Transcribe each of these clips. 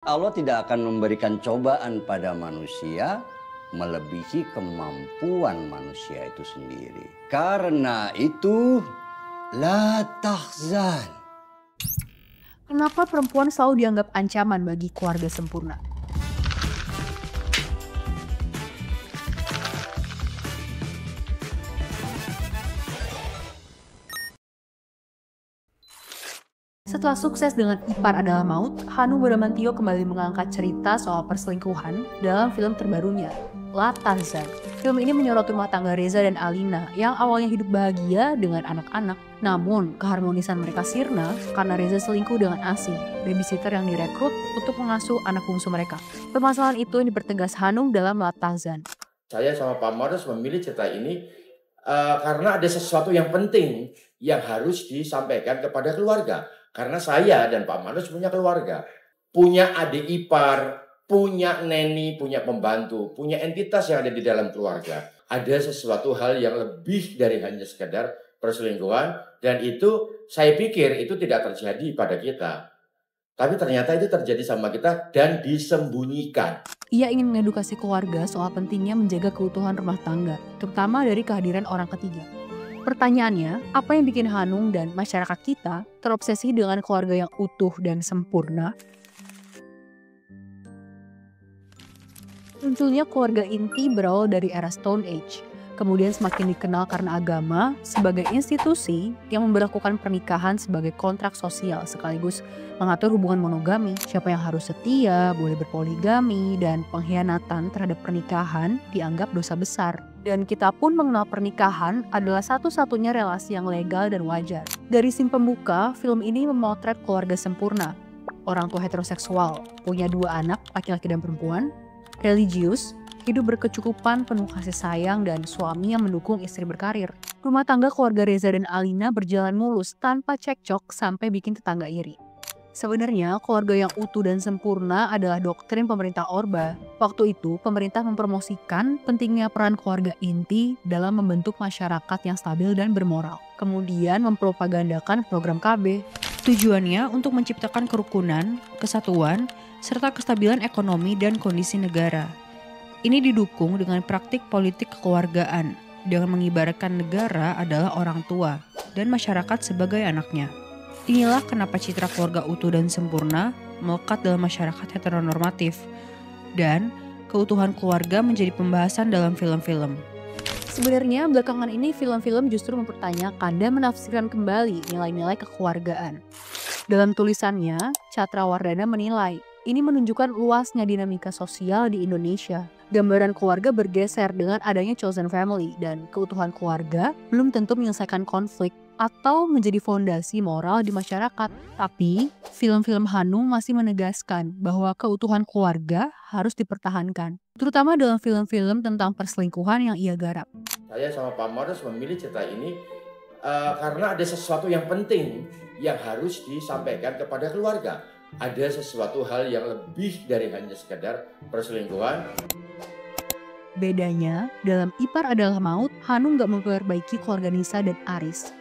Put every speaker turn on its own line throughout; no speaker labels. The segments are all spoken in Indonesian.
Allah tidak akan memberikan cobaan pada manusia melebihi kemampuan manusia itu sendiri. Karena itu, la tahzan.
Kenapa perempuan selalu dianggap ancaman bagi keluarga sempurna? Setelah sukses dengan Ipar Adalah Maut, Hanung Bramantyo kembali mengangkat cerita soal perselingkuhan dalam film terbarunya, La Tahzan. Film ini menyorot rumah tangga Reza dan Alina yang awalnya hidup bahagia dengan anak-anak. Namun, keharmonisan mereka sirna karena Reza selingkuh dengan Asih, babysitter yang direkrut untuk mengasuh anak bungsu mereka. Permasalahan itu yang dipertegas Hanung dalam La Tahzan.
Saya sama Pak Marus memilih cerita ini karena ada sesuatu yang penting yang harus disampaikan kepada keluarga. Karena saya dan Pak Manus punya keluarga, punya adik ipar, punya neni, punya pembantu, punya entitas yang ada di dalam keluarga. Ada sesuatu hal yang lebih dari hanya sekedar perselingkuhan, dan itu saya pikir itu tidak terjadi pada kita. Tapi ternyata itu terjadi sama kita dan disembunyikan.
Ia ingin mengedukasi keluarga soal pentingnya menjaga keutuhan rumah tangga, terutama dari kehadiran orang ketiga. Pertanyaannya, apa yang bikin Hanung dan masyarakat kita terobsesi dengan keluarga yang utuh dan sempurna? Munculnya keluarga inti berawal dari era Stone Age, kemudian semakin dikenal karena agama sebagai institusi yang memberlakukan pernikahan sebagai kontrak sosial sekaligus mengatur hubungan monogami, siapa yang harus setia, boleh berpoligami, dan pengkhianatan terhadap pernikahan dianggap dosa besar. Dan kita pun mengenal pernikahan adalah satu-satunya relasi yang legal dan wajar. Dari scene pembuka, film ini memotret keluarga sempurna. Orang tua heteroseksual, punya 2 anak, laki-laki dan perempuan, religius, hidup berkecukupan, penuh kasih sayang, dan suami yang mendukung istri berkarir. Rumah tangga keluarga Reza dan Alina berjalan mulus tanpa cekcok sampai bikin tetangga iri. Sebenarnya, keluarga yang utuh dan sempurna adalah doktrin pemerintah Orba. Waktu itu, pemerintah mempromosikan pentingnya peran keluarga inti dalam membentuk masyarakat yang stabil dan bermoral. Kemudian mempropagandakan program KB. Tujuannya untuk menciptakan kerukunan, kesatuan, serta kestabilan ekonomi dan kondisi negara. Ini didukung dengan praktik politik kekeluargaan, dengan mengibaratkan negara adalah orang tua dan masyarakat sebagai anaknya. Inilah kenapa citra keluarga utuh dan sempurna melekat dalam masyarakat heteronormatif, dan keutuhan keluarga menjadi pembahasan dalam film-film. Sebenarnya belakangan ini film-film justru mempertanyakan dan menafsirkan kembali nilai-nilai kekeluargaan. Dalam tulisannya, Catrawardana menilai, ini menunjukkan luasnya dinamika sosial di Indonesia. Gambaran keluarga bergeser dengan adanya chosen family, dan keutuhan keluarga belum tentu menyelesaikan konflik atau menjadi fondasi moral di masyarakat. Tapi, film-film Hanung masih menegaskan bahwa keutuhan keluarga harus dipertahankan, terutama dalam film-film tentang perselingkuhan yang ia garap.
Saya sama Pak Marus memilih cerita ini karena ada sesuatu yang penting yang harus disampaikan kepada keluarga. Ada sesuatu hal yang lebih dari hanya sekedar perselingkuhan.
Bedanya, dalam Ipar Adalah Maut, Hanung gak memperbaiki keluarga Nisa dan Aris.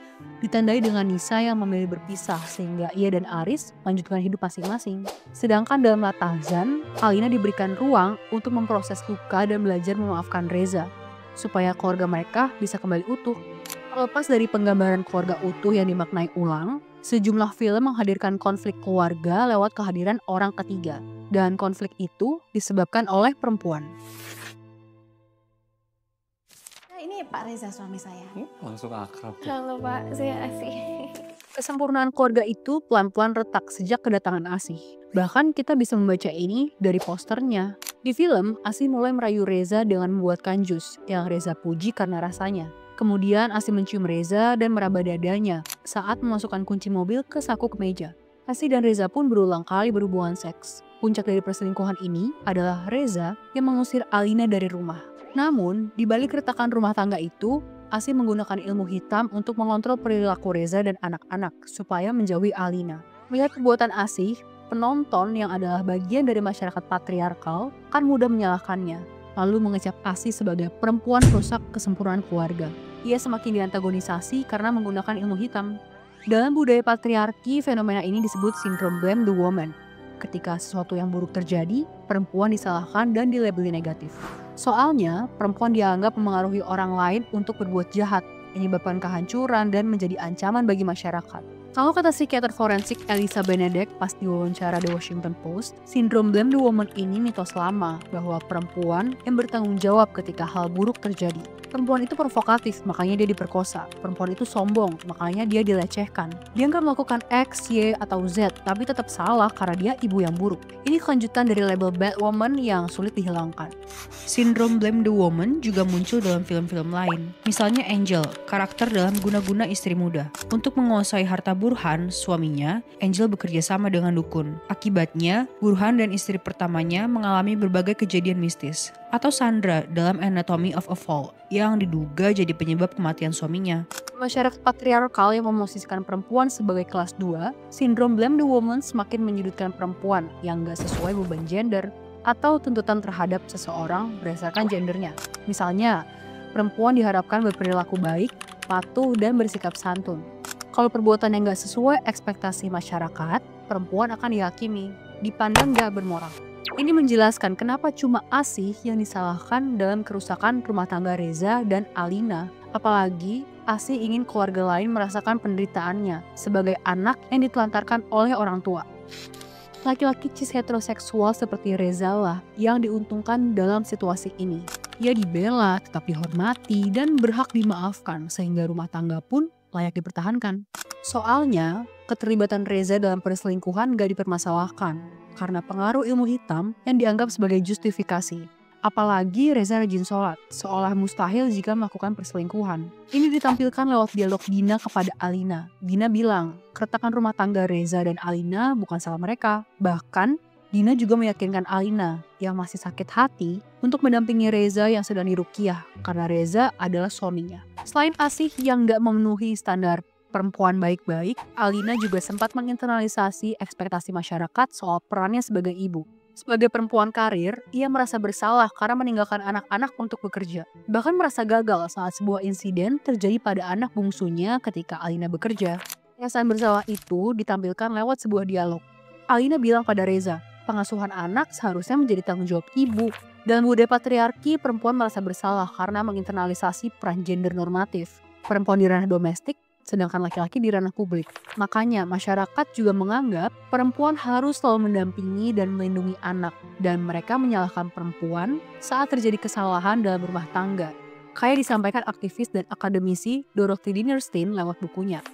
Ditandai dengan Nisa yang memilih berpisah sehingga ia dan Aris melanjutkan hidup masing-masing. Sedangkan dalam La Tahzan, Alina diberikan ruang untuk memproses luka dan belajar memaafkan Reza, supaya keluarga mereka bisa kembali utuh. Terlepas dari penggambaran keluarga utuh yang dimaknai ulang, sejumlah film menghadirkan konflik keluarga lewat kehadiran orang ketiga. Dan konflik itu disebabkan oleh perempuan.
Ini Pak Reza suami saya.
Langsung akrab.
Halo Pak, saya Asih.
Kesempurnaan keluarga itu pelan-pelan retak sejak kedatangan Asih. Bahkan kita bisa membaca ini dari posternya. Di film, Asih mulai merayu Reza dengan membuatkan jus yang Reza puji karena rasanya. Kemudian Asih mencium Reza dan meraba dadanya saat memasukkan kunci mobil ke saku kemeja. Asih dan Reza pun berulang kali berhubungan seks. Puncak dari perselingkuhan ini adalah Reza yang mengusir Alina dari rumah. Namun, di balik retakan rumah tangga itu, Asih menggunakan ilmu hitam untuk mengontrol perilaku Reza dan anak-anak supaya menjauhi Alina. Melihat perbuatan Asih, penonton yang adalah bagian dari masyarakat patriarkal kan mudah menyalahkannya, lalu mengecap Asih sebagai perempuan perusak kesempurnaan keluarga. Ia semakin diantagonisasi karena menggunakan ilmu hitam. Dalam budaya patriarki, fenomena ini disebut sindrom blame the woman. ketika sesuatu yang buruk terjadi, perempuan disalahkan dan dilabeli negatif. Soalnya, perempuan dianggap memengaruhi orang lain untuk berbuat jahat, menyebabkan kehancuran dan menjadi ancaman bagi masyarakat. Kalau kata psikiater forensik Elisa Benedek pas diwawancara The Washington Post, sindrom blame the woman ini mitos lama bahwa perempuan yang bertanggung jawab ketika hal buruk terjadi. Perempuan itu provokatif, makanya dia diperkosa. Perempuan itu sombong, makanya dia dilecehkan. Dia nggak melakukan X, Y, atau Z, tapi tetap salah karena dia ibu yang buruk. Ini kelanjutan dari label bad woman yang sulit dihilangkan. Sindrom blame the woman juga muncul dalam film-film lain. Misalnya Angel, karakter dalam Guna-Guna Istri Muda. Untuk menguasai harta Burhan, suaminya, Angel bekerja sama dengan dukun. Akibatnya, Burhan dan istri pertamanya mengalami berbagai kejadian mistis. Atau Sandra dalam Anatomy of a Fall, yang diduga jadi penyebab kematian suaminya. Masyarakat patriarkal yang memosisikan perempuan sebagai kelas 2, sindrom blame the woman semakin menyudutkan perempuan yang gak sesuai beban gender atau tuntutan terhadap seseorang berdasarkan gendernya. Misalnya, perempuan diharapkan berperilaku baik, patuh, dan bersikap santun. Kalau perbuatan yang gak sesuai ekspektasi masyarakat, perempuan akan dihakimi, dipandang gak bermoral. Ini menjelaskan kenapa cuma Asih yang disalahkan dalam kerusakan rumah tangga Reza dan Alina. Apalagi Asih ingin keluarga lain merasakan penderitaannya sebagai anak yang ditelantarkan oleh orang tua. Laki-laki cis heteroseksual seperti Reza lah yang diuntungkan dalam situasi ini. Ia dibela, tetap dihormati, dan berhak dimaafkan sehingga rumah tangga pun layak dipertahankan. Soalnya, keterlibatan Reza dalam perselingkuhan gak dipermasalahkan karena pengaruh ilmu hitam yang dianggap sebagai justifikasi. Apalagi Reza rajin sholat, seolah mustahil jika melakukan perselingkuhan. Ini ditampilkan lewat dialog Dina kepada Alina. Dina bilang, keretakan rumah tangga Reza dan Alina bukan salah mereka. Bahkan, Dina juga meyakinkan Alina yang masih sakit hati untuk mendampingi Reza yang sedang diruqyah karena Reza adalah suaminya. Selain Asih yang gak memenuhi standar perempuan baik-baik, Alina juga sempat menginternalisasi ekspektasi masyarakat soal perannya sebagai ibu. Sebagai perempuan karir, ia merasa bersalah karena meninggalkan anak-anak untuk bekerja. Bahkan merasa gagal saat sebuah insiden terjadi pada anak bungsunya ketika Alina bekerja. Perasaan bersalah itu ditampilkan lewat sebuah dialog. Alina bilang pada Reza, pengasuhan anak seharusnya menjadi tanggung jawab ibu. Dalam budaya patriarki, perempuan merasa bersalah karena menginternalisasi peran gender normatif. Perempuan di ranah domestik, sedangkan laki-laki di ranah publik. Makanya masyarakat juga menganggap perempuan harus selalu mendampingi dan melindungi anak. Dan mereka menyalahkan perempuan saat terjadi kesalahan dalam rumah tangga. Kayak disampaikan aktivis dan akademisi Dorothy Dinnerstein lewat bukunya.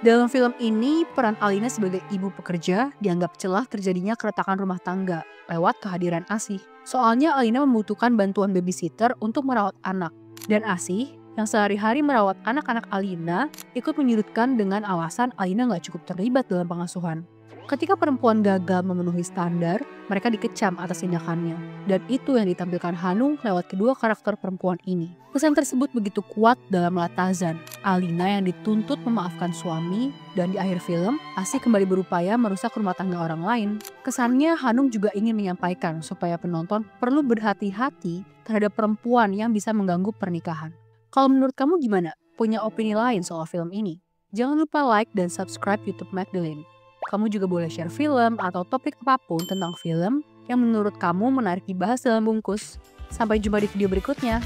Dalam film ini, peran Alina sebagai ibu pekerja dianggap celah terjadinya keretakan rumah tangga lewat kehadiran Asih. Soalnya Alina membutuhkan bantuan babysitter untuk merawat anak. Dan Asih yang sehari-hari merawat anak-anak Alina ikut menyudutkan dengan alasan Alina gak cukup terlibat dalam pengasuhan. Ketika perempuan gagal memenuhi standar, mereka dikecam atas tindakannya. Dan itu yang ditampilkan Hanung lewat kedua karakter perempuan ini. Pesan tersebut begitu kuat dalam Latazan, Alina yang dituntut memaafkan suami, dan di akhir film, Asih kembali berupaya merusak rumah tangga orang lain. Kesannya Hanung juga ingin menyampaikan supaya penonton perlu berhati-hati terhadap perempuan yang bisa mengganggu pernikahan. Kalau menurut kamu gimana? Punya opini lain soal film ini? Jangan lupa like dan subscribe YouTube Magdalene. Kamu juga boleh share film atau topik apapun tentang film yang menurut kamu menarik dibahas dalam bungkus. Sampai jumpa di video berikutnya.